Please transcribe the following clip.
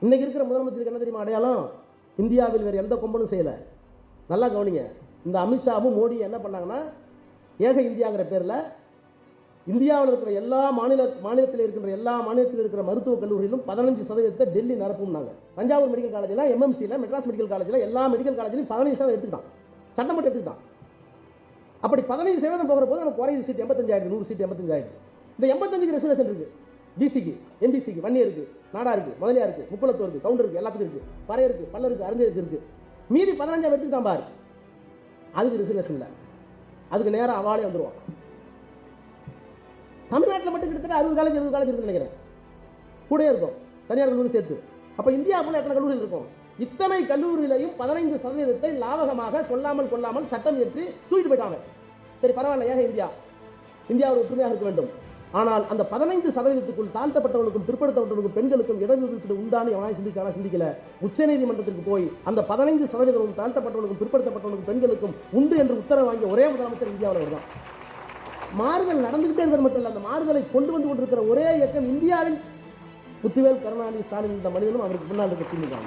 இன்னைக்கு இருக்கிற முதலமைச்சருக்கு என்ன தெரியுமா அடையாளம்? இந்தியாவில் வேறு எந்த கொம்பனும் செய்யலை. நல்லா கவனிங்க. இந்த அமித்ஷாவும் மோடி என்ன பண்ணாங்கன்னா, ஏக இந்தியாங்கிற பேரில் இந்தியாவில் இருக்கிற எல்லா மாநிலத்தில் இருக்கின்ற எல்லா மாநிலத்தில் இருக்கிற மருத்துவக் கல்லூரியிலும் 15% டெல்லி நிரப்பும்னாங்க. தஞ்சாவூர் மெடிக்கல் காலேஜில், எம்எம்சியில், மெட்ராஸ் மெடிக்கல் காலேஜில், எல்லா மெடிக்கல் காலேஜிலும் 15% எடுத்துக்கிட்டான். சட்டம் மட்டும் எடுத்துக்கிட்டான். அப்படி 15% போகிற போது நமக்கு குறையுது சீட் 85 ஆயிடுது, 100 சீட் 85 ஆயிடுது. இந்த 85க்கு ரெசர்வேஷன் இருக்கு. பிசிக்கு, எம்பிசிக்கு, வன்னியருக்கு, நாடாருக்கு, முதலியாருக்கு, முக்குளத்தோருக்கு, கவுண்டருக்கு, எல்லாத்துக்கும் இருக்கு. பறையருக்கு, பல்லருக்கு, அறிஞருக்கு இருக்கு. மீதி 15 எடுத்துக்கிட்டான் பாரு. அதுக்கு ரிசர்வேஷன் இல்லை. அதுக்கு நேரம் அவாலே வந்துடுவான். தமிழ்நாட்டில் மட்டும் கிட்டத்தட்ட 60 காலேஜ் 70 காலேஜ் இருக்குன்னு நினைக்கிறேன். கூட இருக்கும் தனியார் கல்லூரி சேர்த்து. அப்போ இந்தியாவுக்குள்ள எத்தனை கல்லூரிகள் இருக்கும்? இத்தனை கல்லூரியிலையும் 15% லாபகமாக சொல்லாமல் கொள்ளாமல் சட்டம் ஏற்றி தூக்கிட்டு போயிட்டாங்க. சரி பரவாயில்ல, ஏக இந்தியா, இந்தியாவோட ஒற்றுமையாக இருக்க வேண்டும். ஆனால் அந்த 15%க்குள் தாழ்த்தப்பட்டவனுக்கும் பிற்படுத்தப்பட்டவனுக்கும் பெண்களுக்கும் இடஒதுக்கீடு உண்டான எவனாய் சிந்திச்சானா? சிந்திக்கல. உச்சநீதிமன்றத்திற்கு போய் அந்த 15% தாழ்த்தப்பட்டவனுக்கும் பிற்படுத்தப்பட்டவனுக்கும் பெண்களுக்கும் உண்டு என்று உத்தரவு வாங்கிய ஒரே முதலமைச்சர் இந்தியாவில் வருதான். மாறுதல் நடந்துகிட்டே இருக்கிறது மட்டும் இல்லை, அந்த மாறுதலை கொண்டு வந்து கொண்டிருக்கிற ஒரே இயக்கம் இந்தியாவில் முத்துவேல், கருணாநிதி, ஸ்டாலின் இந்த மனிதனும் அவருக்கு முன்னால் இருக்க திமுக.